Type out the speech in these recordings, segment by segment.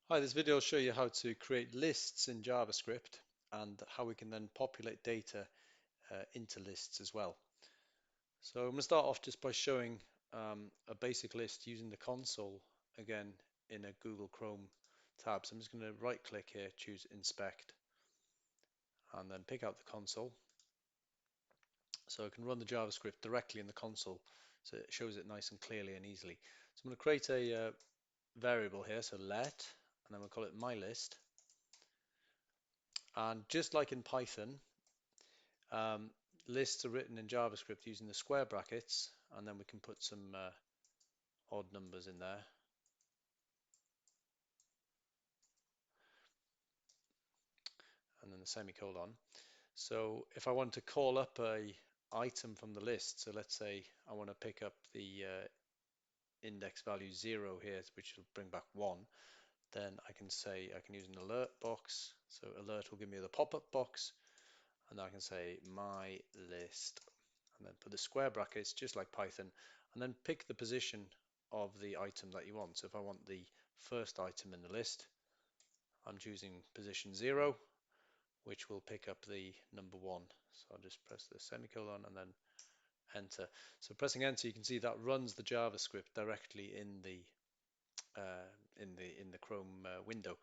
Hi, this video will show you how to create lists in JavaScript and how we can then populate data into lists as well. So I'm going to start off just by showing a basic list using the console again in a Google Chrome tab. So I'm just going to right click here, choose inspect, and then pick out the console. So I can run the JavaScript directly in the console so it shows it nice and clearly and easily. So I'm going to create a variable here, so let, and then we'll call it my list. And just like in Python, Um, lists are written in JavaScript using the square brackets, and then we can put some odd numbers in there. And then the semicolon. So if I want to call up a item from the list, so let's say I want to pick up the index value 0 here, which will bring back 1, then I can say I can use an alert box. So alert will give me the pop-up box, and I can say my list, and then put the square brackets just like Python, and then pick the position of the item that you want. So if I want the first item in the list, I'm choosing position 0, which will pick up the number 1. So I'll just press the semicolon and then enter. So pressing enter, you can see that runs the JavaScript directly in the Chrome window,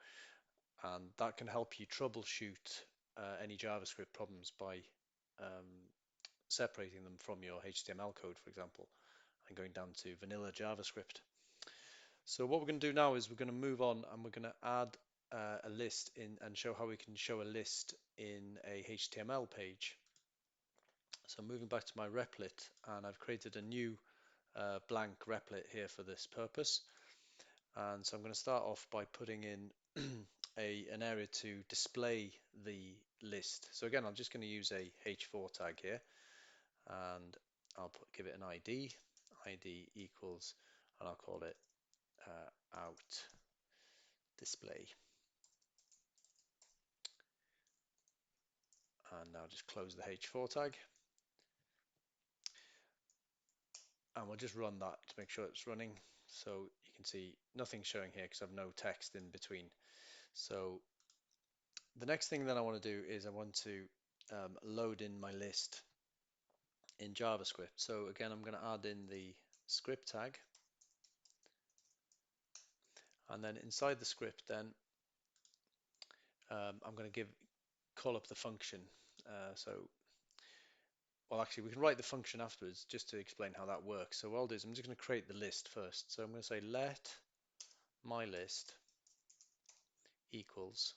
and that can help you troubleshoot any JavaScript problems by um, separating them from your HTML code, for example, and going down to vanilla JavaScript. So what we're going to do now is we're going to move on and we're going to add a list in and show how we can show a list in a HTML page. So I'm moving back to my Replit, and I've created a new blank Replit here for this purpose. And so I'm going to start off by putting in an area to display the list. So again, I'm just going to use a h4 tag here, and give it an ID. ID equals, and I'll call it out display. And now just close the h4 tag, and we'll just run that to make sure it's running. So you can see nothing showing here because I have no text in between. So the next thing that I want to do is I want to load in my list in JavaScript. So again, I'm going to add in the script tag, and then inside the script, then I'm going to call up the function. Well, actually, we can write the function afterwards just to explain how that works. So what I'll do is I'm just going to create the list first. So I'm going to say let my list equals,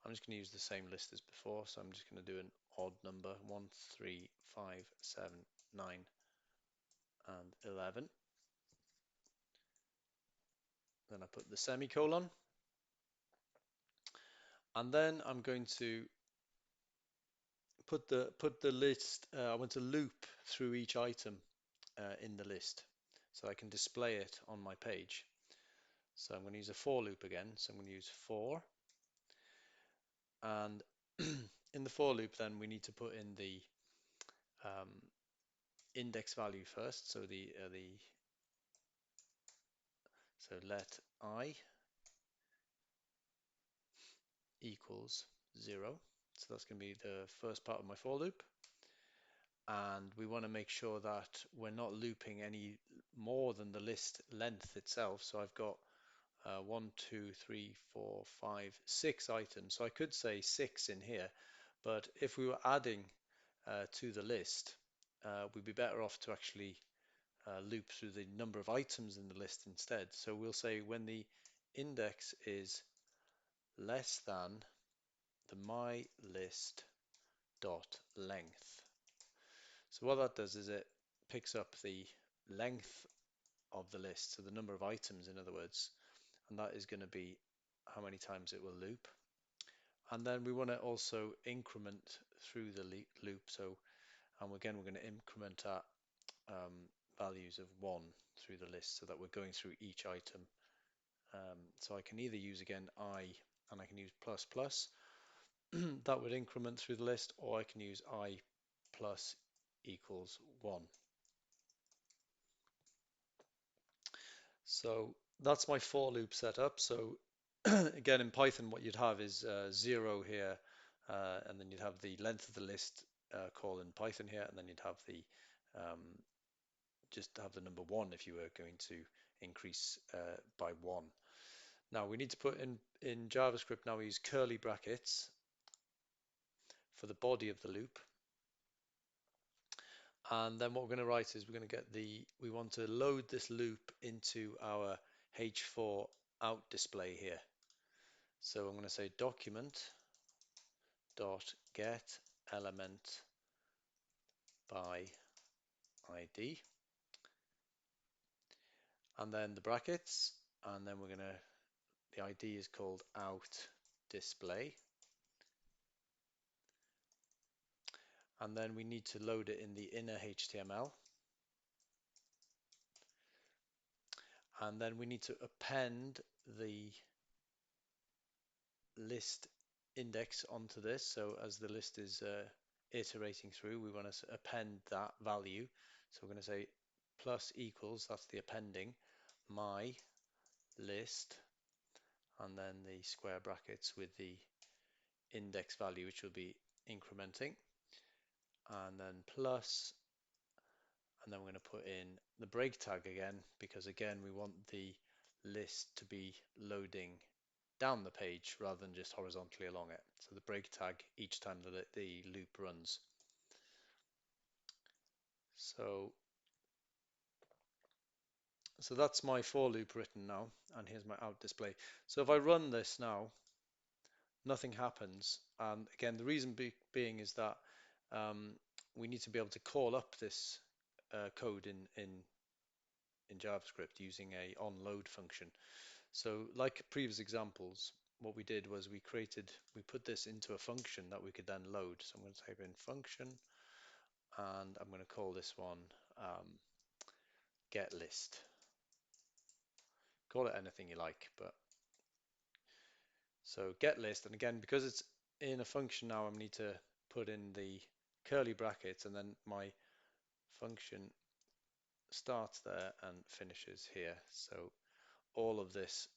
I'm just going to use the same list as before. So I'm just going to do an odd number, 1, 3, 5, 7, 9, and 11. Then I put the semicolon. And then I'm going to put the list, I want to loop through each item in the list so I can display it on my page. So I'm going to use a for loop again. So I'm going to use for, and in the for loop then we need to put in the um, index value first. So let I equals 0. So that's going to be the first part of my for loop. And we want to make sure that we're not looping any more than the list length itself. So I've got 1, 2, 3, 4, 5, 6 items. So I could say 6 in here, but if we were adding to the list, we'd be better off to actually loop through the number of items in the list instead. So we'll say when the index is less than the my list dot length. So what that does is it picks up the length of the list, so the number of items in other words, and that is going to be how many times it will loop. And then we want to also increment through the loop. So, and again, we're going to increment at values of 1 through the list so that we're going through each item. So I can either use again I, and I can use plus plus. That would increment through the list, or I can use I plus equals 1. So that's my for loop set up. So again, in Python, what you'd have is 0 here, and then you'd have the length of the list call in Python here, and then you'd have the um, just have the number 1 if you were going to increase by 1. Now we need to put in JavaScript, now we use curly brackets for the body of the loop. And then what we're going to write is we're going to get we want to load this loop into our H4 out display here. So I'm going to say document dot get element by ID, and then the brackets, and then the ID is called out display, and then we need to load it in the inner HTML, and then we need to append the list index onto this. So as the list is iterating through, we want to append that value. So we're going to say plus equals, that's the appending, my list, and then the square brackets with the index value, which will be incrementing, and then plus, and then we're going to put in the break tag again, because again we want the list to be loading down the page rather than just horizontally along it. So the break tag each time the loop runs. So that's my for loop written now, and here's my out display. So if I run this now, nothing happens. And again, the reason being is that we need to be able to call up this code in JavaScript using a onload function. So like previous examples, what we did was we put this into a function that we could then load. So I'm going to type in function, and I'm going to call this one get list. Call it anything you like, but so get list, and again, because it's in a function now, I need to put in the curly brackets, and then my function starts there and finishes here. So all of this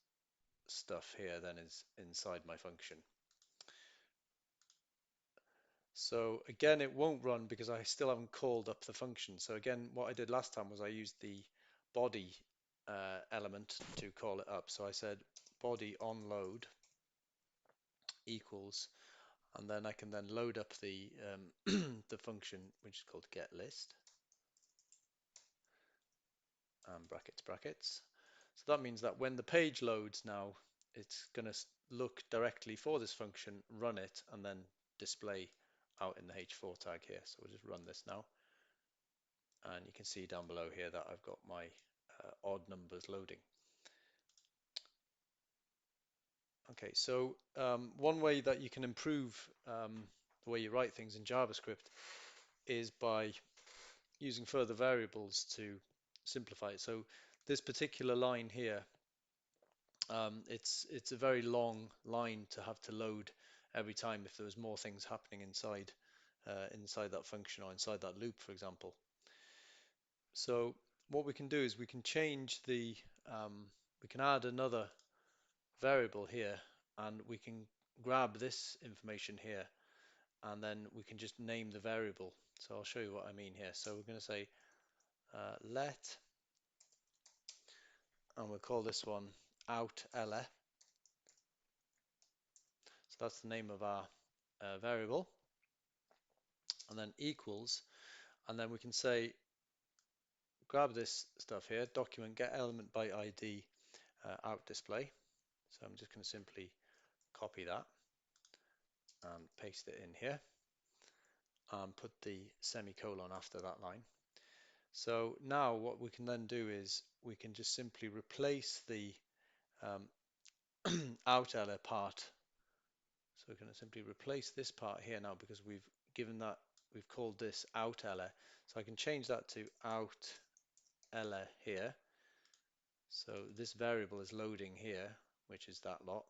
stuff here then is inside my function. So again, it won't run because I still haven't called up the function. So again, what I did last time was I used the body element to call it up. So I said body onload equals, and then I can then load up the the function, which is called getList, brackets brackets. So that means that when the page loads now, it's going to look directly for this function, run it, and then display out in the H4 tag here. So we'll just run this now, and you can see down below here that I've got my odd numbers loading. Okay, so one way that you can improve the way you write things in JavaScript is by using further variables to simplify it. So this particular line here, it's a very long line to have to load every time if there was more things happening inside inside that function or inside that loop, for example. So what we can do is we can change we can add another variable here, and we can grab this information here, and then we can just name the variable. So I'll show you what I mean here. So we're going to say let, and we'll call this one out ele. So that's the name of our variable, and then equals, and then we can say grab this stuff here, document get element by ID out display. So I'm just going to simply copy that and paste it in here and put the semicolon after that line. So now what we can then do is we can just simply replace the out ele part. So we're going to simply replace this part here now, because we've called this out ele. So I can change that to out ele here. So this variable is loading here, which is that lot,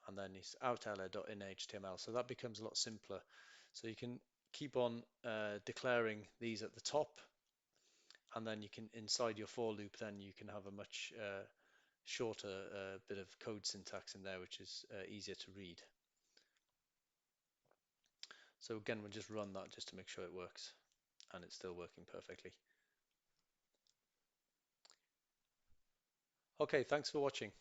and then it's outele.inHTML. So that becomes a lot simpler. So you can keep on declaring these at the top, and then you can, inside your for loop, then you can have a much shorter bit of code syntax in there, which is easier to read. So again, we'll just run that just to make sure it works, and it's still working perfectly. Okay, thanks for watching.